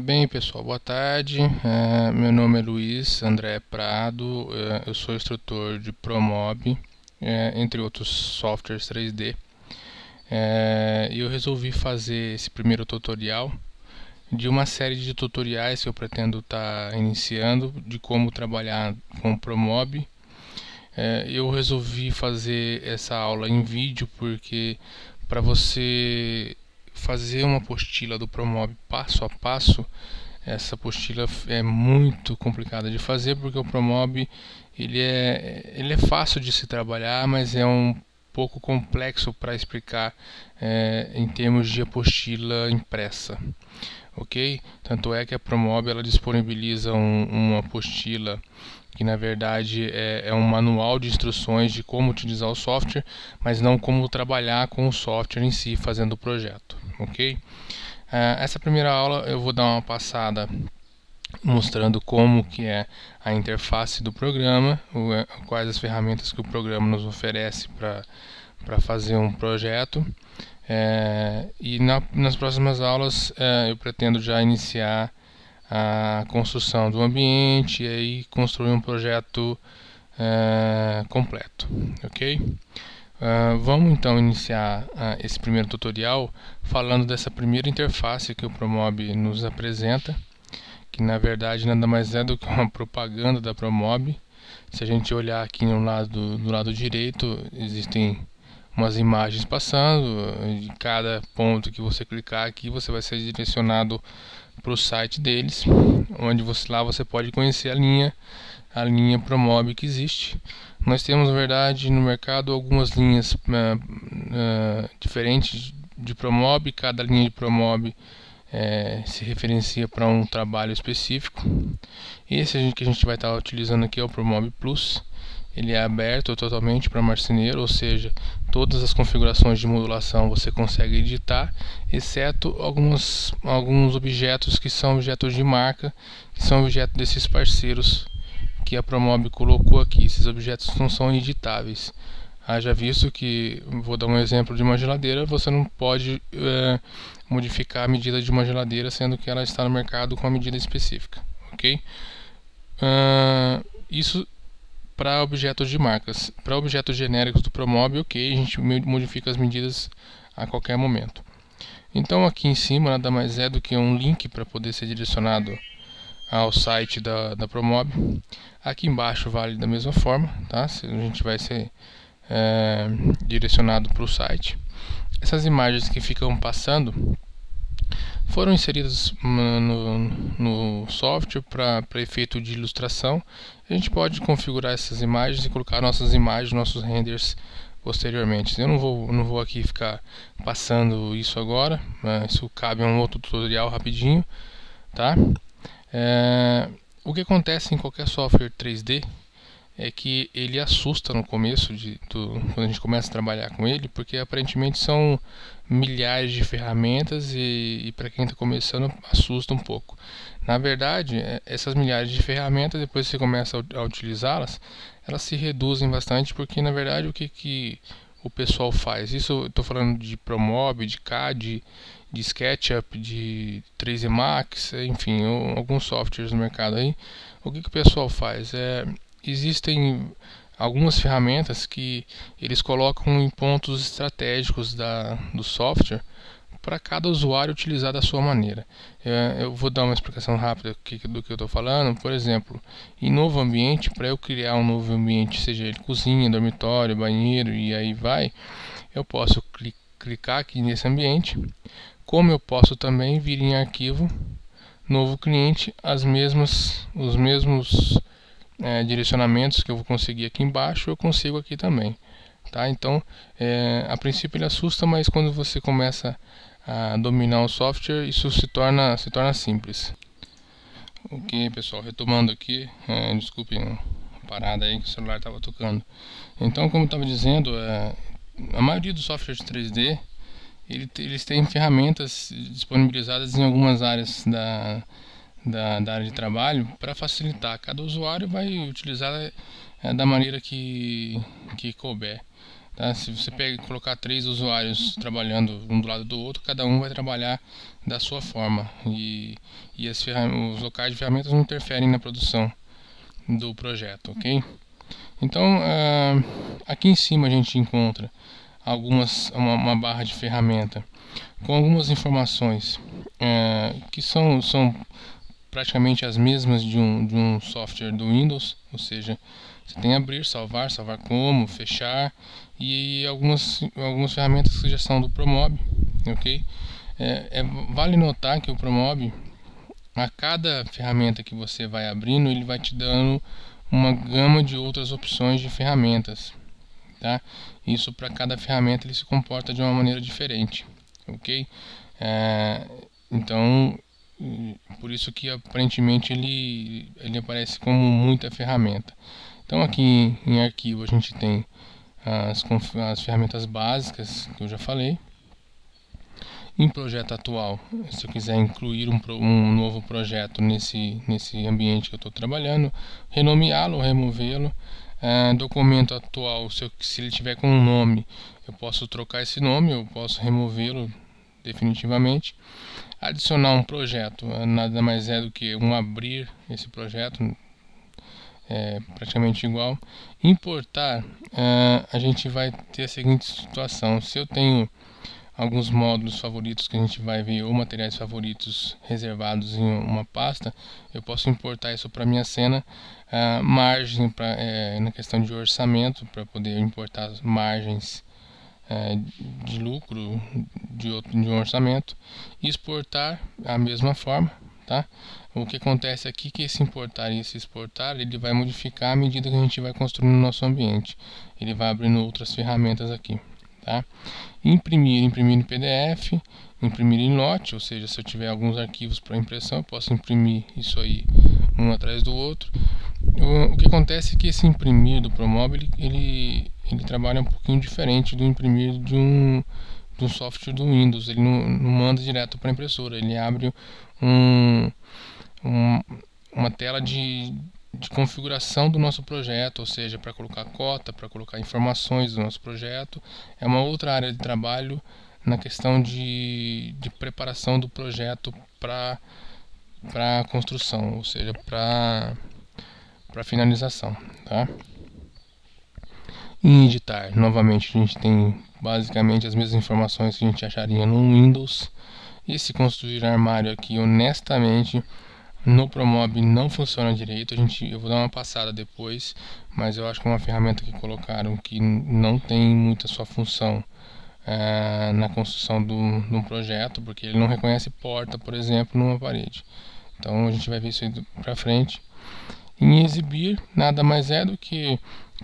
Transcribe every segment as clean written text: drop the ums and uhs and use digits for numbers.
Bem, pessoal, boa tarde. Meu nome é Luiz André Prado, eu sou instrutor de Promob, entre outros softwares 3D. E eu resolvi fazer esse primeiro tutorial de uma série de tutoriais que eu pretendo estar iniciando de como trabalhar com Promob. Eu resolvi fazer essa aula em vídeo porque para você fazer uma apostila do Promob passo a passo, essa apostila é muito complicada de fazer porque o Promob ele é fácil de se trabalhar, mas é um pouco complexo para explicar em termos de apostila impressa, ok? Tanto é que a Promob ela disponibiliza uma apostila que na verdade é um manual de instruções de como utilizar o software, mas não como trabalhar com o software em si fazendo o projeto, ok? Essa primeira aula eu vou dar uma passada mostrando como que é a interface do programa, quais as ferramentas que o programa nos oferece para fazer um projeto. Nas próximas aulas eu pretendo já iniciar a construção do ambiente e aí construir um projeto completo, ok? Vamos então iniciar esse primeiro tutorial falando dessa primeira interface que o Promob nos apresenta, que na verdade nada mais é do que uma propaganda da Promob. Se a gente olhar aqui do lado direito, existem umas imagens passando, de cada ponto que você clicar aqui você vai ser direcionado para o site deles, onde lá você pode conhecer a linha Promob que existe. Nós temos, na verdade, no mercado algumas linhas diferentes de Promob, cada linha de Promob se referencia para um trabalho específico. Esse que a gente vai estar utilizando aqui é o Promob Plus. Ele é aberto totalmente para marceneiro, ou seja, todas as configurações de modulação você consegue editar, exceto alguns objetos que são objetos de marca, que são objetos desses parceiros que a Promob colocou aqui. Esses objetos não são editáveis. Haja visto que, vou dar um exemplo de uma geladeira, você não pode modificar a medida de uma geladeira, sendo que ela está no mercado com a medida específica, ok? Isso para objetos de marcas. Para objetos genéricos do Promob, ok, a gente modifica as medidas a qualquer momento. Então aqui em cima nada mais é do que um link para poder ser direcionado ao site da Promob. Aqui embaixo vale da mesma forma, tá? A gente vai ser direcionado para o site. Essas imagens que ficam passando foram inseridas no software para efeito de ilustração. A gente pode configurar essas imagens e colocar nossas imagens, nossos renders posteriormente. Eu não vou aqui ficar passando isso agora, isso cabe a um outro tutorial rapidinho, tá? O que acontece em qualquer software 3D é que ele assusta no começo, quando a gente começa a trabalhar com ele, porque aparentemente são milhares de ferramentas e para quem está começando assusta um pouco. Na verdade, essas milhares de ferramentas, depois que você começa a utilizá-las, elas se reduzem bastante, porque na verdade o que o pessoal faz? Isso eu estou falando de Promob, de CAD, de SketchUp, de 3D Max, enfim, alguns softwares no mercado aí. O que o pessoal faz? Existem algumas ferramentas que eles colocam em pontos estratégicos do software para cada usuário utilizar da sua maneira. Eu vou dar uma explicação rápida do que eu estou falando. Por exemplo, em novo ambiente, para eu criar um novo ambiente, seja ele cozinha, dormitório, banheiro e aí vai, eu posso clicar aqui nesse ambiente, como eu posso também vir em arquivo, novo cliente, os mesmos direcionamentos que eu vou conseguir aqui embaixo, eu consigo aqui também, tá? Então, a princípio ele assusta, mas quando você começa a dominar o software, isso se torna simples. Ok, pessoal, retomando aqui, desculpem a parada aí que o celular estava tocando. Então, como eu estava dizendo, a maioria dos softwares 3D eles têm ferramentas disponibilizadas em algumas áreas da área de trabalho para facilitar. Cada usuário vai utilizar da maneira que couber. tá? Se você colocar 3 usuários trabalhando um do lado do outro, cada um vai trabalhar da sua forma, e os locais de ferramentas não interferem na produção do projeto, ok? Então, aqui em cima a gente encontra uma barra de ferramenta com algumas informações que são praticamente as mesmas de um software do Windows, ou seja, você tem abrir, salvar como, fechar, e algumas ferramentas que já são do Promob, ok? Vale notar que o Promob, a cada ferramenta que você vai abrindo, ele vai te dando uma gama de outras opções de ferramentas, tá? Isso, para cada ferramenta, ele se comporta de uma maneira diferente, ok? Então, por isso que aparentemente ele aparece como muita ferramenta. Então, aqui em arquivo a gente tem as ferramentas básicas que eu já falei. Em projeto atual, se eu quiser incluir um novo projeto nesse ambiente que eu estou trabalhando, renomeá-lo, removê-lo. Documento atual, se ele tiver com um nome, eu posso trocar esse nome, eu posso removê-lo definitivamente. Adicionar um projeto, nada mais é do que abrir esse projeto, praticamente igual. Importar, a gente vai ter a seguinte situação: se eu tenho alguns módulos favoritos que a gente vai ver, ou materiais favoritos reservados em uma pasta, eu posso importar isso para minha cena. Margem, na questão de orçamento, para poder importar as margens de lucro de um orçamento, e exportar a mesma forma, tá? O que acontece aqui é que esse importar e esse exportar, ele vai modificar à medida que a gente vai construindo o nosso ambiente, ele vai abrindo outras ferramentas aqui, tá? Imprimir em PDF, imprimir em lote, ou seja, se eu tiver alguns arquivos para impressão, eu posso imprimir isso aí um atrás do outro. O que acontece é que esse imprimir do Promob, ele trabalha um pouquinho diferente do imprimir de um software do Windows. Ele não manda direto para a impressora, ele abre uma tela de configuração do nosso projeto, ou seja, para colocar cota, para colocar informações do nosso projeto. É uma outra área de trabalho na questão de preparação do projeto para a construção, ou seja, para finalização, tá? Em editar, novamente, a gente tem basicamente as mesmas informações que a gente acharia no Windows. E se construir armário aqui, honestamente, no Promob não funciona direito. Eu vou dar uma passada depois, mas eu acho que é uma ferramenta que colocaram que não tem muita sua função na construção de um projeto, porque ele não reconhece porta, por exemplo, numa parede. Então a gente vai ver isso aí para frente. Em exibir, nada mais é do que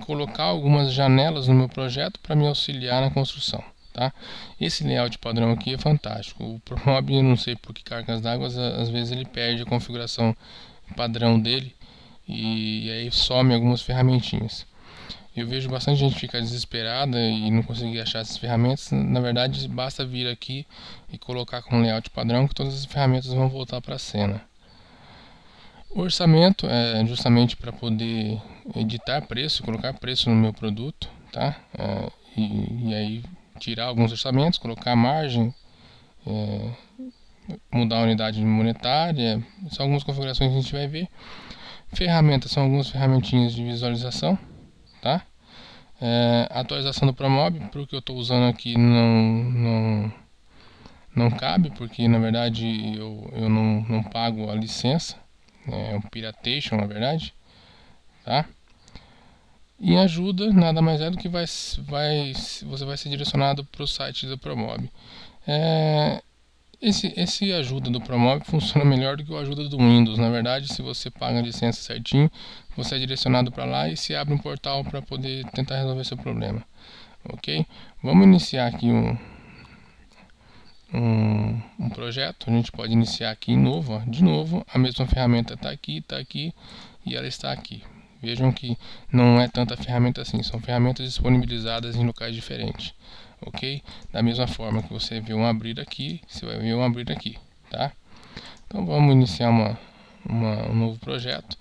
colocar algumas janelas no meu projeto para me auxiliar na construção, tá? Esse layout padrão aqui é fantástico. O Promob, eu não sei por que cargas d'água, às vezes ele perde a configuração padrão dele e aí some algumas ferramentinhas. Eu vejo bastante gente ficar desesperada e não conseguir achar essas ferramentas. Na verdade, basta vir aqui e colocar com layout padrão que todas as ferramentas vão voltar para a cena. O orçamento é justamente para poder editar preço, colocar preço no meu produto, tá? E aí tirar alguns orçamentos, colocar margem, mudar a unidade monetária, são algumas configurações que a gente vai ver. Ferramentas são algumas ferramentinhas de visualização, tá? Atualização do Promob, para o que eu estou usando aqui não cabe, porque na verdade eu não pago a licença. É um piratation, na verdade, tá? E ajuda, nada mais é do que você vai ser direcionado para o site do Promob. Esse ajuda do Promob funciona melhor do que o ajuda do Windows. Na verdade, se você paga a licença certinho, você é direcionado para lá e se abre um portal para poder tentar resolver seu problema, ok? Vamos iniciar aqui um projeto. A gente pode iniciar aqui em novo, de novo, a mesma ferramenta está aqui e ela está aqui. Vejam que não é tanta ferramenta assim, são ferramentas disponibilizadas em locais diferentes, ok? Da mesma forma que você vê um abrir aqui, você vai ver um abrir aqui, tá? Então vamos iniciar um novo projeto.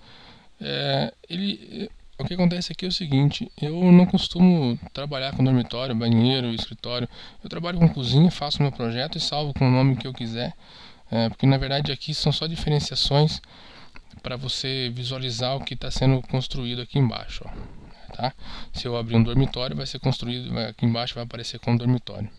O que acontece aqui é o seguinte, eu não costumo trabalhar com dormitório, banheiro, escritório. Eu trabalho com cozinha, faço meu projeto e salvo com o nome que eu quiser. Porque na verdade aqui são só diferenciações para você visualizar o que está sendo construído aqui embaixo. Ó, tá? Se eu abrir um dormitório, vai ser construído, aqui embaixo vai aparecer como dormitório.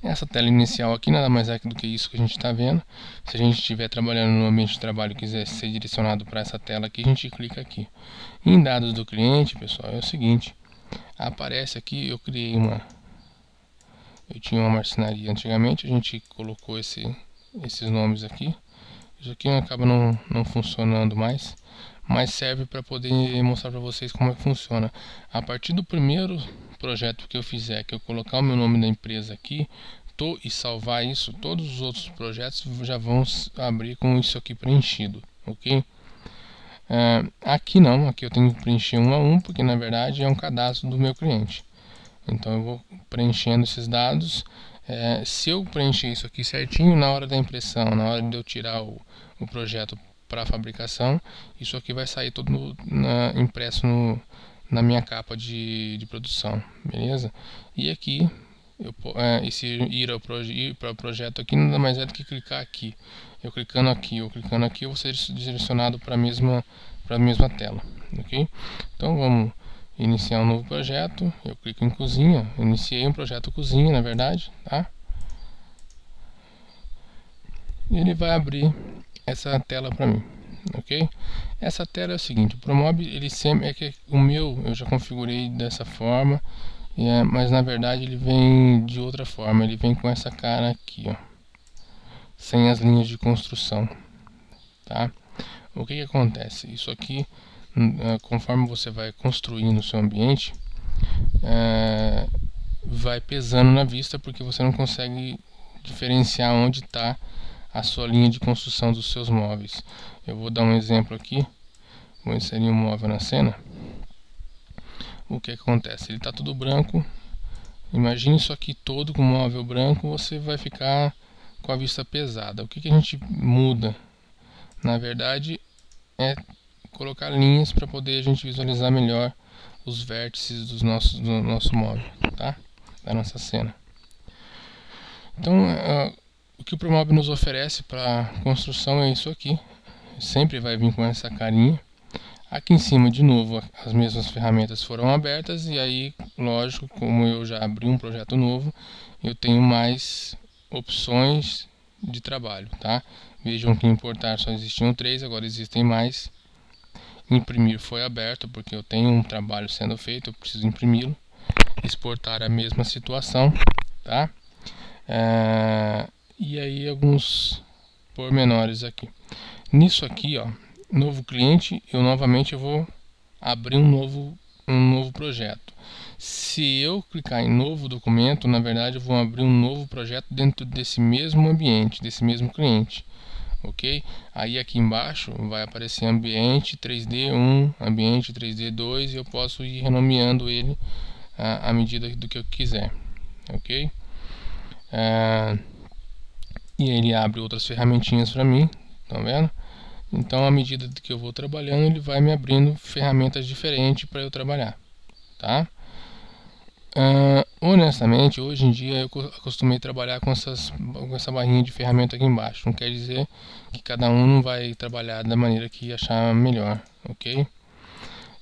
Essa tela inicial aqui nada mais é do que isso que a gente está vendo. Se a gente estiver trabalhando no ambiente de trabalho e quiser ser direcionado para essa tela aqui, a gente clica aqui. Em dados do cliente, pessoal, é o seguinte. Aparece aqui, eu tinha uma marcenaria antigamente, a gente colocou esses nomes aqui. Isso aqui acaba não funcionando mais, mas serve para poder mostrar para vocês como é que funciona. A partir do primeiro projeto que eu fizer, que eu colocar o meu nome da empresa aqui, e salvar isso, todos os outros projetos já vão abrir com isso aqui preenchido, ok? Aqui não, aqui eu tenho que preencher um a um, porque na verdade é um cadastro do meu cliente. Então eu vou preenchendo esses dados. Se eu preencher isso aqui certinho, na hora da impressão, na hora de eu tirar o projeto para a fabricação, isso aqui vai sair todo impresso na minha capa de produção, beleza? E aqui, esse ir para o projeto aqui, nada mais é do que clicar aqui. Eu clicando aqui, eu vou ser direcionado para a mesma tela, ok? Então vamos iniciar um novo projeto. Eu clico em cozinha, iniciei um projeto cozinha, na verdade, tá? E ele vai abrir essa tela para mim, ok? Essa tela é o seguinte, o Promob, ele sempre que o meu eu já configurei dessa forma, mas na verdade ele vem de outra forma, ele vem com essa cara aqui, ó, sem as linhas de construção, tá? O que acontece? Isso aqui, conforme você vai construindo o seu ambiente, vai pesando na vista, porque você não consegue diferenciar onde está a sua linha de construção dos seus móveis. Eu vou dar um exemplo aqui, vou inserir um móvel na cena. O que acontece? Ele está tudo branco. Imagine isso aqui todo com móvel branco, você vai ficar com a vista pesada. O que a gente muda? Na verdade, é colocar linhas para poder a gente visualizar melhor os vértices do nosso móvel, tá? Da nossa cena. Então, o que o Promob nos oferece para construção é isso aqui. Sempre vai vir com essa carinha. Aqui em cima, de novo, as mesmas ferramentas foram abertas. E aí, lógico, como eu já abri um projeto novo, eu tenho mais opções de trabalho, tá? Vejam que importar só existiam 3, agora existem mais. Imprimir foi aberto, porque eu tenho um trabalho sendo feito, eu preciso imprimi-lo. Exportar a mesma situação, tá? E aí alguns pormenores aqui. Nisso aqui, ó, novo cliente, eu vou abrir um novo projeto. Se eu clicar em novo documento, na verdade eu vou abrir um novo projeto dentro desse mesmo ambiente, desse mesmo cliente, ok? Aí aqui embaixo vai aparecer ambiente 3D 1, ambiente 3D 2 e eu posso ir renomeando ele à medida do que eu quiser, ok? E ele abre outras ferramentinhas para mim, tá vendo? Então, à medida que eu vou trabalhando, ele vai me abrindo ferramentas diferentes para eu trabalhar, tá? Honestamente, hoje em dia eu acostumei trabalhar com essa barrinha de ferramenta aqui embaixo. Não quer dizer que cada um não vai trabalhar da maneira que achar melhor, ok?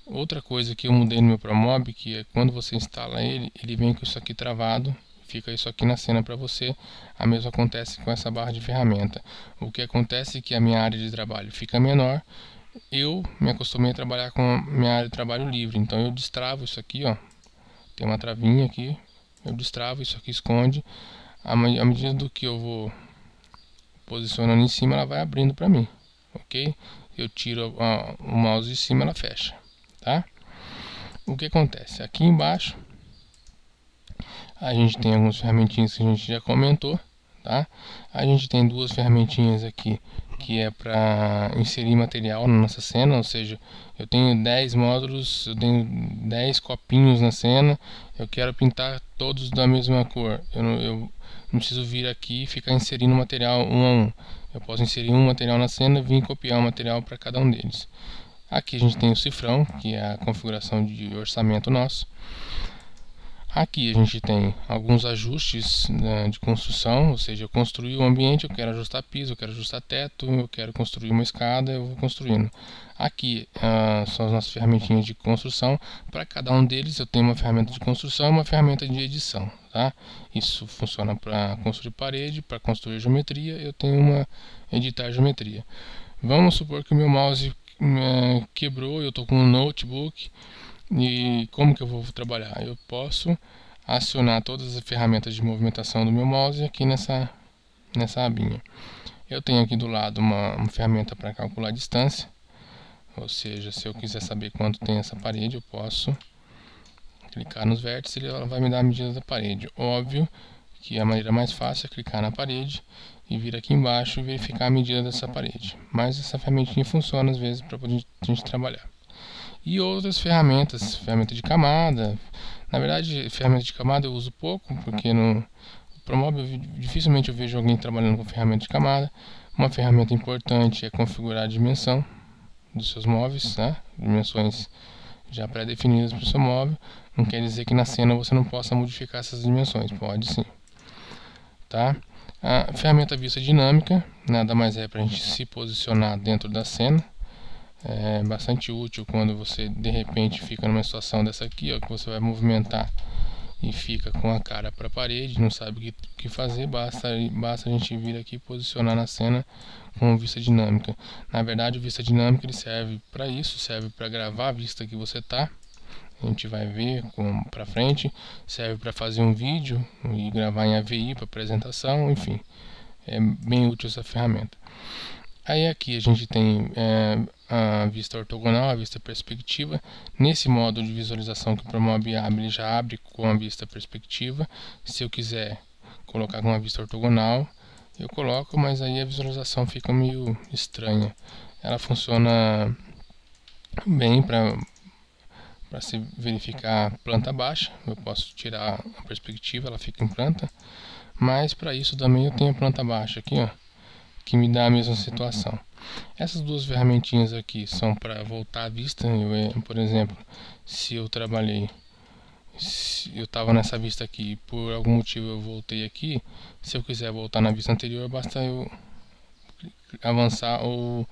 Outra coisa que eu mudei no meu Promob, que é quando você instala ele vem com isso aqui travado. Fica isso aqui na cena para você. A mesma acontece com essa barra de ferramenta. O que acontece é que a minha área de trabalho fica menor. Eu me acostumei a trabalhar com a minha área de trabalho livre. Então eu destravo isso aqui, ó. Tem uma travinha aqui. Eu destravo, isso aqui esconde. À medida do que eu vou posicionando em cima, ela vai abrindo para mim, ok? Eu tiro o mouse de cima, ela fecha, tá? O que acontece? Aqui embaixo a gente tem algumas ferramentinhas que a gente já comentou, tá? A gente tem duas ferramentinhas aqui que é para inserir material na nossa cena, ou seja, eu tenho 10 módulos, eu tenho 10 copinhos na cena, eu quero pintar todos da mesma cor. Eu não preciso vir aqui e ficar inserindo material um a um. Eu posso inserir um material na cena e vir copiar o material para cada um deles. Aqui a gente tem o cifrão, que é a configuração de orçamento nosso. Aqui a gente tem alguns ajustes, né, de construção, ou seja, eu construí o ambiente, eu quero ajustar piso, eu quero ajustar teto, eu quero construir uma escada, eu vou construindo. Aqui são as nossas ferramentinhas de construção. Para cada um deles eu tenho uma ferramenta de construção e uma ferramenta de edição. Tá? Isso funciona para construir parede, para construir geometria, eu tenho uma editar geometria. Vamos supor que o meu mouse quebrou, eu estou com um notebook. E como que eu vou trabalhar? Eu posso acionar todas as ferramentas de movimentação do meu mouse aqui nessa abinha. Eu tenho aqui do lado uma ferramenta para calcular a distância, ou seja, se eu quiser saber quanto tem essa parede, eu posso clicar nos vértices e ela vai me dar a medida da parede. Óbvio que a maneira mais fácil é clicar na parede e vir aqui embaixo e verificar a medida dessa parede. Mas essa ferramentinha funciona às vezes para poder a gente trabalhar. E outras ferramentas, ferramenta de camada. Na verdade, ferramenta de camada eu uso pouco, porque no Promob dificilmente eu vejo alguém trabalhando com ferramenta de camada. Uma ferramenta importante é configurar a dimensão dos seus móveis, né? Dimensões já pré-definidas para o seu móvel. Não quer dizer que na cena você não possa modificar essas dimensões, pode sim. Tá? A ferramenta vista dinâmica, nada mais é para a gente se posicionar dentro da cena. É bastante útil quando você de repente fica numa situação dessa aqui, ó, que você vai movimentar e fica com a cara para a parede, não sabe o que fazer, basta a gente vir aqui e posicionar na cena com vista dinâmica. Na verdade, o vista dinâmica ele serve para isso, serve para gravar a vista que você está. A gente vai ver para frente, serve para fazer um vídeo e gravar em AVI para apresentação, enfim, é bem útil essa ferramenta. Aí aqui a gente tem a vista ortogonal, a vista perspectiva. Nesse modo de visualização que o Promob abre, ele já abre com a vista perspectiva. Se eu quiser colocar com a vista ortogonal, eu coloco, mas aí a visualização fica meio estranha. Ela funciona bem para se verificar planta baixa. Eu posso tirar a perspectiva, ela fica em planta. Mas para isso também eu tenho a planta baixa aqui, ó, que me dá a mesma situação. Essas duas ferramentinhas aqui são para voltar a vista. Por exemplo, se eu trabalhei, se eu estava nessa vista aqui e por algum motivo eu voltei aqui, se eu quiser voltar na vista anterior, basta eu avançar ou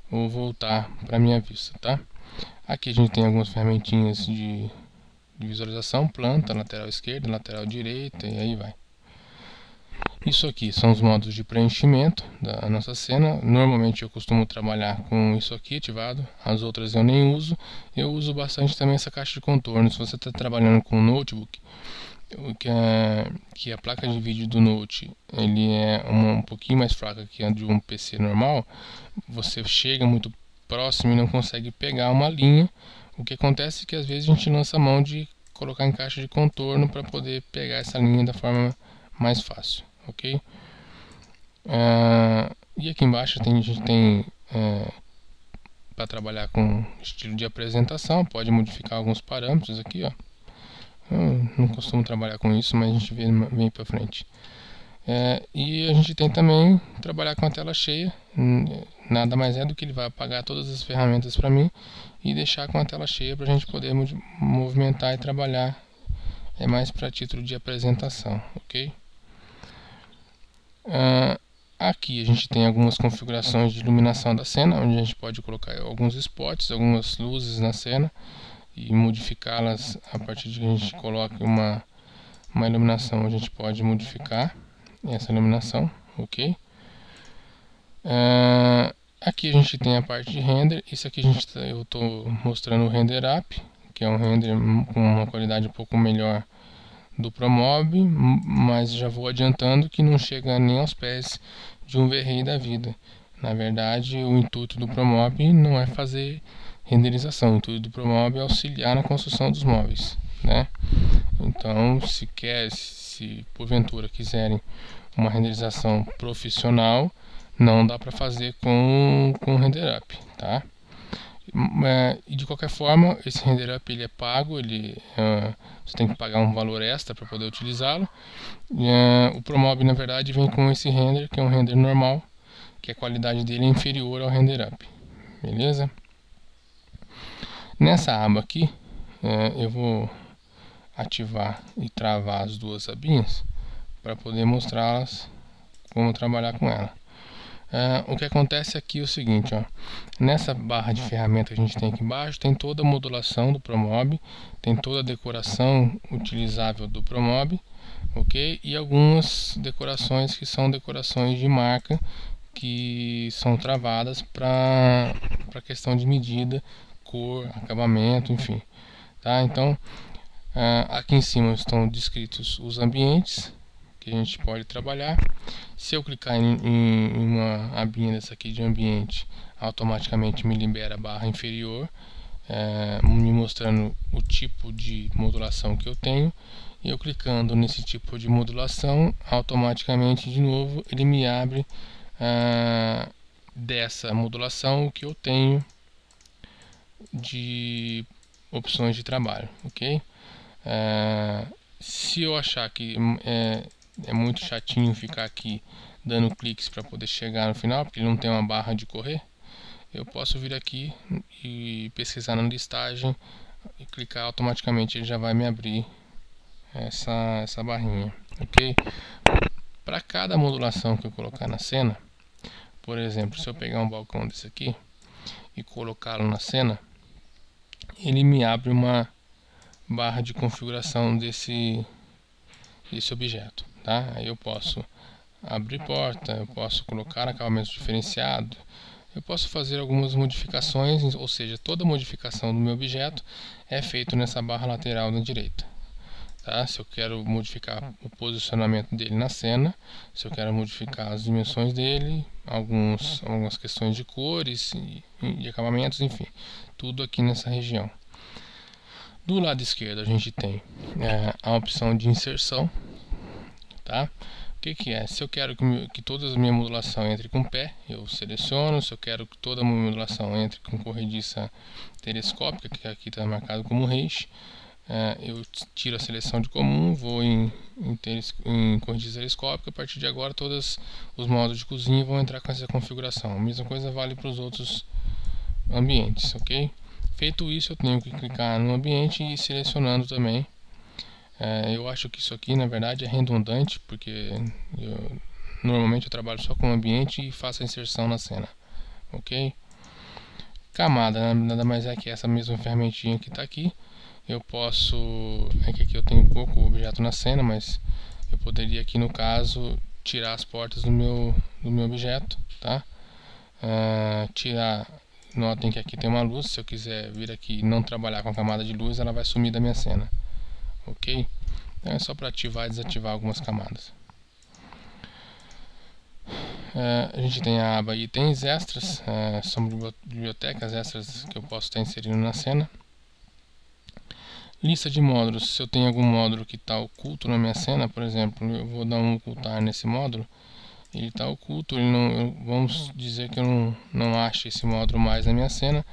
voltar para a minha vista, tá? Aqui a gente tem algumas ferramentinhas de visualização, planta, lateral esquerda, lateral direita e aí vai. Isso aqui são os modos de preenchimento da nossa cena. Normalmente eu costumo trabalhar com isso aqui ativado, as outras eu nem uso. Eu uso bastante também essa caixa de contorno. Se você está trabalhando com um notebook, que a placa de vídeo do Note ele é um pouquinho mais fraca que a de um PC normal, você chega muito próximo e não consegue pegar uma linha. O que acontece é que às vezes a gente lança a mão de colocar em caixa de contorno para poder pegar essa linha da forma mais fácil, ok? E aqui embaixo a gente tem para trabalhar com estilo de apresentação, pode modificar alguns parâmetros aqui, ó. Eu não costumo trabalhar com isso, mas a gente vem para frente. E a gente tem também trabalhar com a tela cheia. Nada mais é do que ele vai apagar todas as ferramentas para mim e deixar com a tela cheia para a gente poder movimentar e trabalhar. É mais para título de apresentação, ok? Aqui a gente tem algumas configurações de iluminação da cena, onde a gente pode colocar alguns spots, algumas luzes na cena e modificá-las a partir de que a gente coloque uma iluminação. A gente pode modificar essa iluminação, ok? Aqui a gente tem a parte de render. Isso aqui eu estou mostrando o render up, que é um render com uma qualidade um pouco melhor do Promob, mas já vou adiantando que não chega nem aos pés de um V-Ray da vida. Na verdade, o intuito do Promob não é fazer renderização, o intuito do Promob é auxiliar na construção dos móveis, né? Então, se porventura quiserem uma renderização profissional, não dá para fazer com render up, tá? E de qualquer forma, esse render up ele é pago, você tem que pagar um valor extra para poder utilizá-lo. O Promob na verdade vem com esse render, que é um render normal, que a qualidade dele é inferior ao render up, beleza? Nessa aba aqui, eu vou ativar e travar as duas abinhas para poder mostrá-las, como trabalhar com ela. O que acontece aqui é o seguinte, ó, nessa barra de ferramenta que a gente tem aqui embaixo, tem toda a modulação do ProMob, tem toda a decoração utilizável do ProMob, ok? E algumas decorações que são decorações de marca, que são travadas para questão de medida, cor, acabamento, enfim. Tá? Então, aqui em cima estão descritos os ambientes que a gente pode trabalhar. Se eu clicar em uma abinha dessa aqui de ambiente, automaticamente me libera a barra inferior, me mostrando o tipo de modulação que eu tenho. E eu clicando nesse tipo de modulação, automaticamente de novo ele me abre dessa modulação o que eu tenho de opções de trabalho, ok? Se eu achar que é muito chatinho ficar aqui dando cliques para poder chegar no final, porque ele não tem uma barra de correr, eu posso vir aqui e pesquisar na listagem e clicar automaticamente, ele já vai me abrir essa barrinha, ok? Para cada modulação que eu colocar na cena, por exemplo, se eu pegar um balcão desse aqui e colocá-lo na cena, ele me abre uma barra de configuração desse objeto, tá? Aí eu posso abrir porta, eu posso colocar acabamento diferenciado, eu posso fazer algumas modificações, ou seja, toda modificação do meu objeto é feita nessa barra lateral da direita. Tá? Se eu quero modificar o posicionamento dele na cena, se eu quero modificar as dimensões dele, algumas questões de cores e acabamentos, enfim, tudo aqui nessa região. Do lado esquerdo a gente tem a opção de inserção, tá? O que é? Se eu quero que toda a minha modulação entre com pé, eu seleciono. Se eu quero que toda a minha modulação entre com corrediça telescópica, que aqui está marcado como reis, eu tiro a seleção de comum, vou em corrediça telescópica. A partir de agora todos os modos de cozinha vão entrar com essa configuração. A mesma coisa vale para os outros ambientes, ok? Feito isso, eu tenho que clicar no ambiente e ir selecionando também. Eu acho que isso aqui na verdade é redundante, porque normalmente eu trabalho só com o ambiente e faço a inserção na cena, ok? Camada, nada mais é que essa mesma ferramentinha que está aqui. Eu posso, que aqui eu tenho pouco objeto na cena, mas eu poderia aqui no caso tirar as portas do meu objeto, tá? Notem que aqui tem uma luz. Se eu quiser vir aqui e não trabalhar com a camada de luz, ela vai sumir da minha cena, ok? Então é só para ativar e desativar algumas camadas. A gente tem a aba itens extras, são bibliotecas extras que eu posso estar inserindo na cena. Lista de módulos. Se eu tenho algum módulo que está oculto na minha cena, por exemplo, eu vou dar um ocultar nesse módulo, ele está oculto, vamos dizer que eu não acho esse módulo mais na minha cena,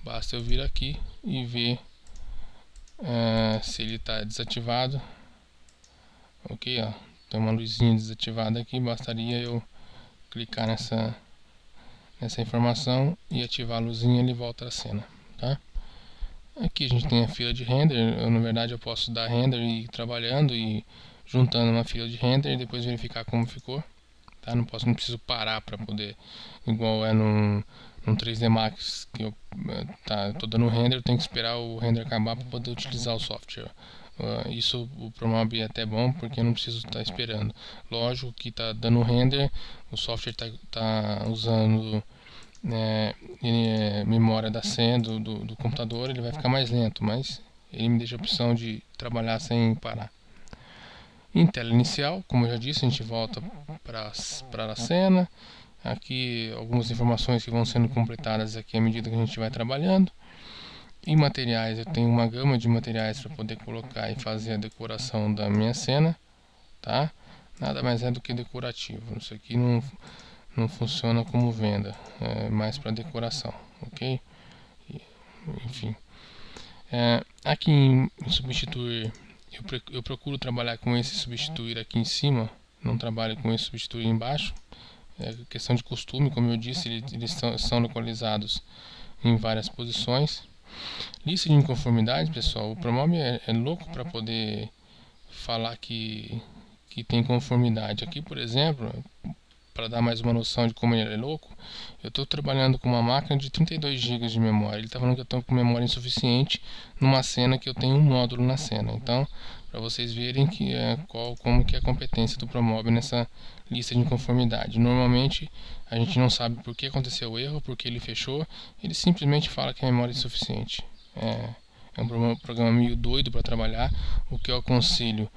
basta eu vir aqui e ver se ele está desativado, ok, ó, tem uma luzinha desativada aqui, bastaria eu clicar nessa informação e ativar a luzinha, ele volta à cena, tá? Aqui a gente tem a fila de render. Na verdade eu posso dar render e ir trabalhando e juntando uma fila de render e depois verificar como ficou, tá? Não preciso parar para poder, igual é num 3D Max, que eu tô dando render, eu tenho que esperar o render acabar para poder utilizar o software. Isso o ProMob é até bom, porque eu não preciso estar esperando. Lógico que está dando render, o software está usando memória da senha do computador, ele vai ficar mais lento, mas ele me deixa a opção de trabalhar sem parar. Em tela inicial, como eu já disse, a gente volta para a cena. Aqui algumas informações que vão sendo completadas aqui à medida que a gente vai trabalhando. Em materiais, eu tenho uma gama de materiais para poder colocar e fazer a decoração da minha cena, tá? Nada mais é do que decorativo. Isso aqui não funciona como venda, é mais para decoração, ok? Enfim, aqui em substituir, eu procuro trabalhar com esse substituir aqui em cima, não trabalho com esse substituir embaixo. É questão de costume, como eu disse, eles são localizados em várias posições, Lista de inconformidades, pessoal, o Promob é louco para poder falar que tem conformidade. Aqui, por exemplo, para dar mais uma noção de como ele é louco, eu estou trabalhando com uma máquina de 32 GB de memória. Ele está falando que eu estou com memória insuficiente numa cena que eu tenho um módulo na cena. Então, para vocês verem que como que é a competência do Promob nessa lista de inconformidade. Normalmente, a gente não sabe por que aconteceu o erro, por que ele fechou. Ele simplesmente fala que a memória é insuficiente. É um programa meio doido para trabalhar. O que eu aconselho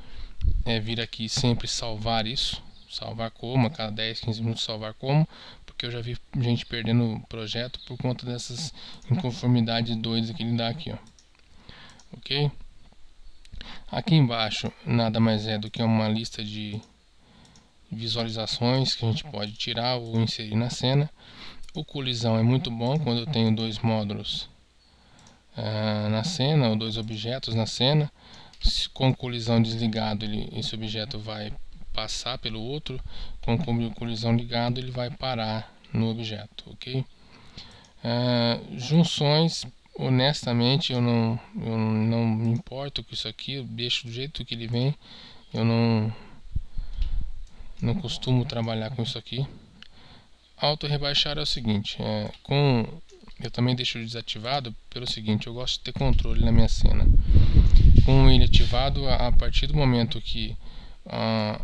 é vir aqui sempre salvar isso, salvar como, a cada 10, 15 minutos salvar como, porque eu já vi gente perdendo o projeto por conta dessas inconformidades doidas que ele dá aqui, ó. Ok? Aqui embaixo nada mais é do que uma lista de visualizações que a gente pode tirar ou inserir na cena. O colisão é muito bom quando eu tenho dois módulos na cena, ou dois objetos na cena. Com colisão desligado, esse objeto vai passar pelo outro. Com colisão ligado, ele vai parar no objeto, ok? Junções, honestamente, eu não me importo com isso aqui, eu deixo do jeito que ele vem. Eu não costumo trabalhar com isso aqui. Auto rebaixar é o seguinte, eu também deixo desativado pelo seguinte: eu gosto de ter controle na minha cena. Com ele ativado, a partir do momento que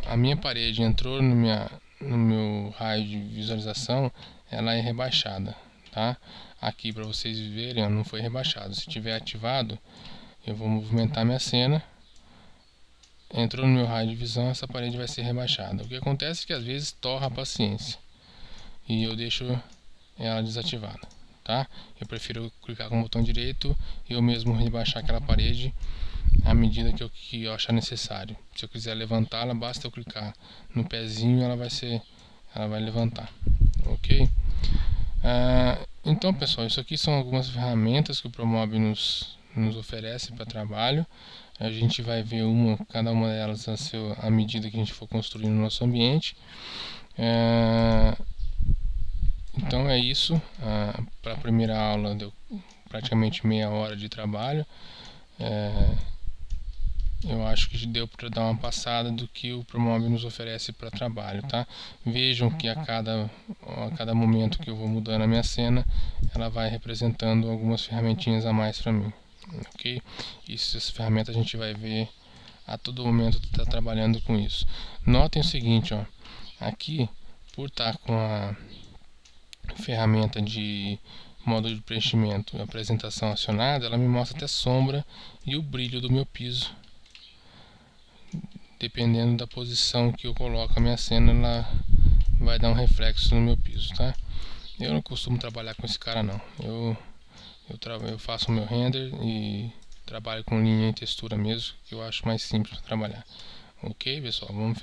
a minha parede entrou no meu raio de visualização, ela é rebaixada, tá? Aqui para vocês verem, não foi rebaixado. Se tiver ativado, eu vou movimentar minha cena. Entrou no meu raio de visão, essa parede vai ser rebaixada. O que acontece é que às vezes torra a paciência e eu deixo ela desativada, tá? Eu prefiro clicar com o botão direito e eu mesmo rebaixar aquela parede à medida que eu achar necessário. Se eu quiser levantá-la, basta eu clicar no pezinho e ela vai levantar, ok? Então, pessoal, isso aqui são algumas ferramentas que o Promob nos oferece para trabalho. A gente vai ver cada uma delas à medida que a gente for construindo o nosso ambiente. Então é isso. Para a primeira aula deu praticamente meia hora de trabalho. Eu acho que deu para dar uma passada do que o Promob nos oferece para trabalho, tá? Vejam que a cada momento que eu vou mudando a minha cena, ela vai representando algumas ferramentinhas a mais para mim, ok? Essas ferramentas a gente vai ver a todo momento está trabalhando com isso. Notem o seguinte, ó, aqui por estar com a ferramenta de módulo de preenchimento e apresentação acionada, ela me mostra até sombra e o brilho do meu piso. Dependendo da posição que eu coloco a minha cena, ela vai dar um reflexo no meu piso, tá? Eu não costumo trabalhar com esse cara não. Eu faço o meu render e trabalho com linha e textura mesmo, que eu acho mais simples para trabalhar. Ok, pessoal? Vamos